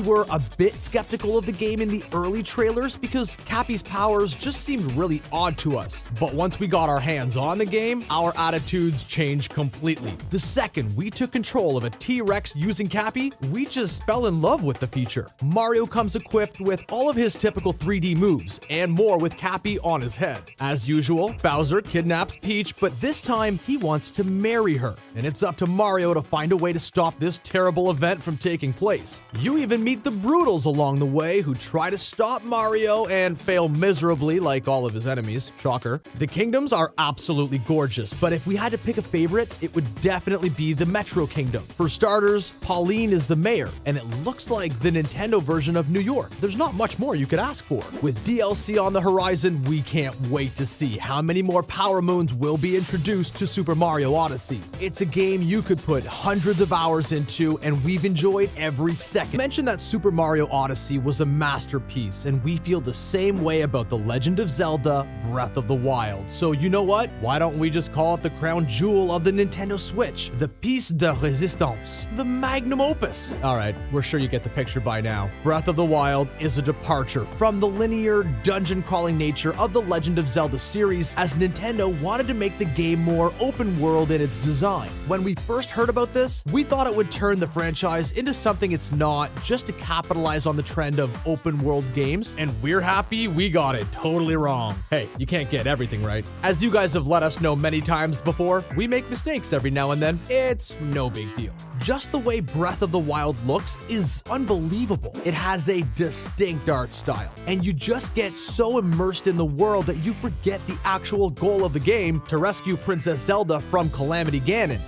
We were a bit skeptical of the game in the early trailers because Cappy's powers just seemed really odd to us. But once we got our hands on the game, our attitudes changed completely. The second we took control of a T-Rex using Cappy, we just fell in love with the feature. Mario comes equipped with all of his typical 3D moves and more with Cappy on his head. As usual, Bowser kidnaps Peach, but this time he wants to marry her. And it's up to Mario to find a way to stop this terrible event from taking place. You even meet the Broodals along the way who try to stop Mario and fail miserably like all of his enemies. Shocker. The kingdoms are absolutely gorgeous, but if we had to pick a favorite, it would definitely be the Metro Kingdom. For starters, Pauline is the mayor, and it looks like the Nintendo version of New York. There's not much more you could ask for. With DLC on the horizon, we can't wait to see how many more Power Moons will be introduced to Super Mario Odyssey. It's a game you could put hundreds of hours into, and we've enjoyed every second. Mention that Super Mario Odyssey was a masterpiece, and we feel the same way about The Legend of Zelda Breath of the Wild. So you know what? Why don't we just call it the crown jewel of the Nintendo Switch? The piece de resistance. The magnum opus. Alright, we're sure you get the picture by now. Breath of the Wild is a departure from the linear, dungeon-crawling nature of the Legend of Zelda series, as Nintendo wanted to make the game more open world in its design. When we first heard about this, we thought it would turn the franchise into something it's not, just to capitalize on the trend of open world games, and we're happy we got it totally wrong. Hey, you can't get everything right. As you guys have let us know many times before, we make mistakes every now and then. It's no big deal. Just the way Breath of the Wild looks is unbelievable. It has a distinct art style, and you just get so immersed in the world that you forget the actual goal of the game, to rescue Princess Zelda from Calamity Ganon.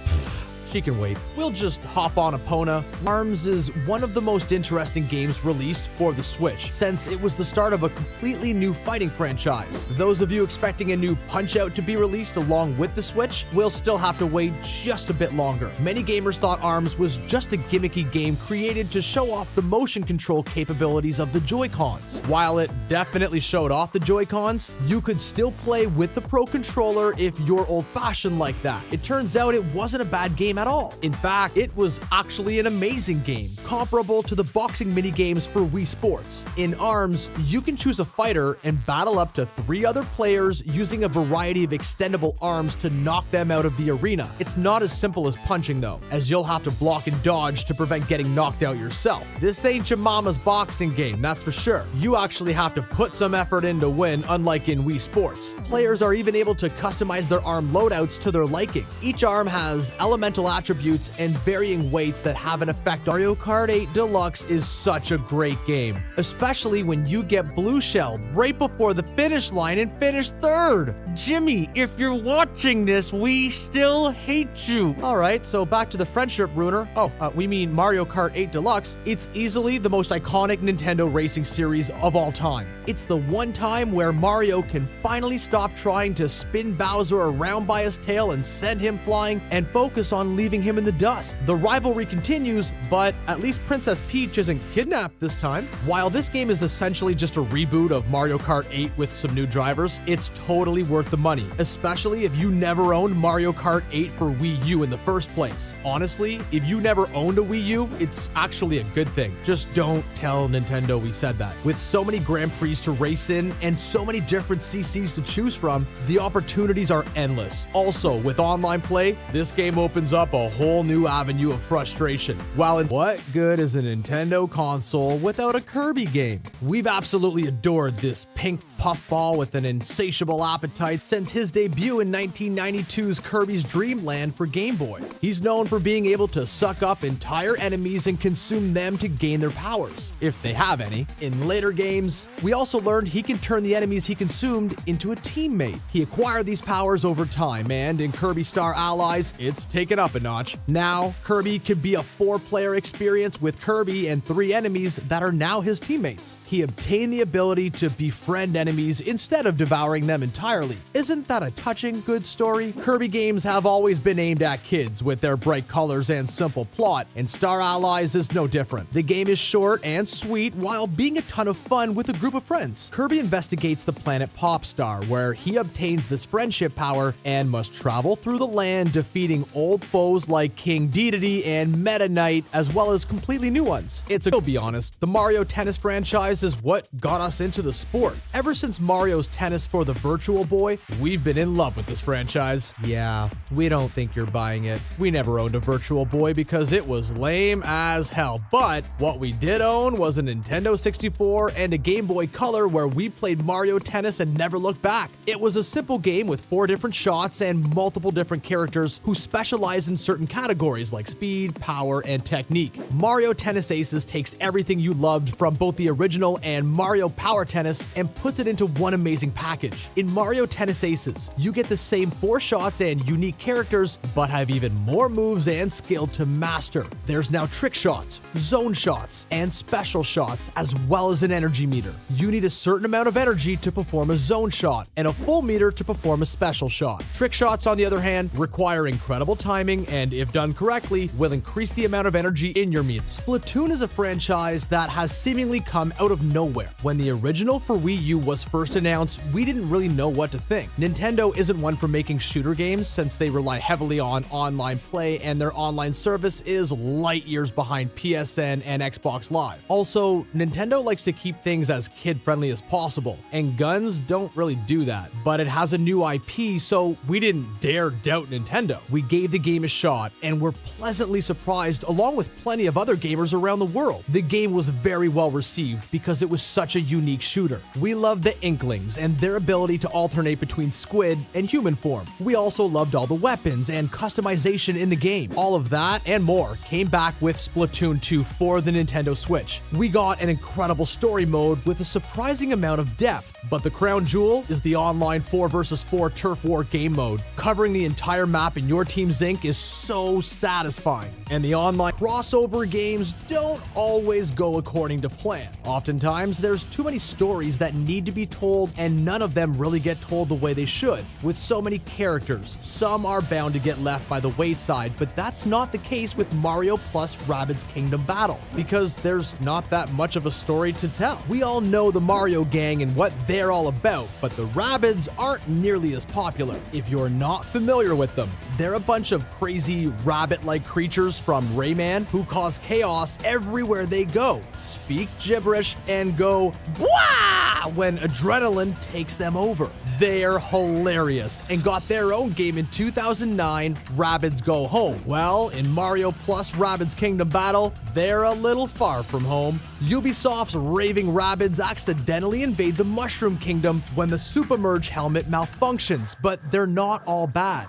She can wait. We'll just hop on Epona. ARMS is one of the most interesting games released for the Switch, since it was the start of a completely new fighting franchise. Those of you expecting a new Punch-Out to be released along with the Switch will still have to wait just a bit longer. Many gamers thought ARMS was just a gimmicky game created to show off the motion control capabilities of the Joy-Cons. While it definitely showed off the Joy-Cons, you could still play with the Pro Controller if you're old-fashioned like that. It turns out it wasn't a bad game at all. In fact, it was actually an amazing game, comparable to the boxing minigames for Wii Sports. In ARMS, you can choose a fighter and battle up to 3 other players using a variety of extendable arms to knock them out of the arena. It's not as simple as punching though, as you'll have to block and dodge to prevent getting knocked out yourself. This ain't your mama's boxing game, that's for sure. You actually have to put some effort in to win, unlike in Wii Sports. Players are even able to customize their arm loadouts to their liking. Each arm has elemental attributes and varying weights that have an effect. Mario Kart 8 Deluxe is such a great game, especially when you get blue shelled right before the finish line and finish third. Jimmy, if you're watching this, we still hate you. Alright, so back to the friendship ruiner. We mean Mario Kart 8 Deluxe. It's easily the most iconic Nintendo racing series of all time. It's the one time where Mario can finally stop trying to spin Bowser around by his tail and send him flying and focus on leaving him in the dust. The rivalry continues, but at least Princess Peach isn't kidnapped this time. While this game is essentially just a reboot of Mario Kart 8 with some new drivers, it's totally worth the money, especially if you never owned Mario Kart 8 for Wii U in the first place. Honestly, if you never owned a Wii U, it's actually a good thing. Just don't tell Nintendo we said that. With so many Grand Prix to race in and so many different CCs to choose from, the opportunities are endless. Also, with online play, this game opens up a whole new avenue of frustration. What good is a Nintendo console without a Kirby game? We've absolutely adored this pink puffball with an insatiable appetite since his debut in 1992's Kirby's Dream Land for Game Boy. He's known for being able to suck up entire enemies and consume them to gain their powers, if they have any. In later games, we also learned he can turn the enemies he consumed into a teammate. He acquired these powers over time, and in Kirby Star Allies, it's taken up a notch. Now, Kirby could be a 4-player experience with Kirby and 3 enemies that are now his teammates. He obtained the ability to befriend enemies instead of devouring them entirely. Isn't that a touching, good story? Kirby games have always been aimed at kids with their bright colors and simple plot, and Star Allies is no different. The game is short and sweet while being a ton of fun with a group of friends. Kirby investigates the planet Popstar, where he obtains this friendship power and must travel through the land defeating old foes like King Dedede and Meta Knight, as well as completely new ones. I'll be honest, the Mario Tennis franchise is what got us into the sport. Ever since Mario's Tennis for the Virtual Boy, we've been in love with this franchise. Yeah, we don't think you're buying it. We never owned a Virtual Boy because it was lame as hell, but what we did own was a Nintendo 64 and a Game Boy Color where we played Mario Tennis and never looked back. It was a simple game with 4 different shots and multiple different characters who specialize in certain categories like speed, power, and technique. Mario Tennis Aces takes everything you loved from both the original and Mario Power Tennis and puts it into one amazing package. In Mario Tennis Aces, you get the same 4 shots and unique characters, but have even more moves and skill to master. There's now trick shots, zone shots, and special shots, as well as an energy meter. You need a certain amount of energy to perform a zone shot, and a full meter to perform a special shot. Trick shots, on the other hand, require incredible timing, and if done correctly, will increase the amount of energy in your meter. Splatoon is a franchise that has seemingly come out of nowhere. When the original for Wii U was first announced, we didn't really know what to think. Nintendo isn't one for making shooter games since they rely heavily on online play, and their online service is light years behind PSN and Xbox Live. Also, Nintendo likes to keep things as kid-friendly as possible, and guns don't really do that. But it has a new IP, so we didn't dare doubt Nintendo. We gave the game a shot, and were pleasantly surprised along with plenty of other gamers around the world. The game was very well received because it was such a unique shooter. We loved the Inklings and their ability to alternate between squid and human form. We also loved all the weapons and customization in the game. All of that and more came back with Splatoon 2 for the Nintendo Switch. We got an incredible story mode with a surprising amount of depth, but the crown jewel is the online 4 vs 4 Turf War game mode. Covering the entire map in your team's ink is so satisfying, and the online crossover games don't always go according to plan. Oftentimes, there's too many stories that need to be told, and none of them really get told the way they should. With so many characters, some are bound to get left by the wayside, but that's not the case with Mario plus Rabbids Kingdom Battle, because there's not that much of a story to tell. We all know the Mario gang and what they're all about, but the Rabbids aren't nearly as popular. If you're not familiar with them, they're a bunch of crazy rabbit-like creatures from Rayman who cause chaos everywhere they go, speak gibberish, and go "Bwah!" when adrenaline takes them over. They're hilarious and got their own game in 2009, Rabbids Go Home. Well, in Mario plus Rabbids Kingdom Battle, they're a little far from home. Ubisoft's raving Rabbids accidentally invade the Mushroom Kingdom when the Super Merge helmet malfunctions, but they're not all bad.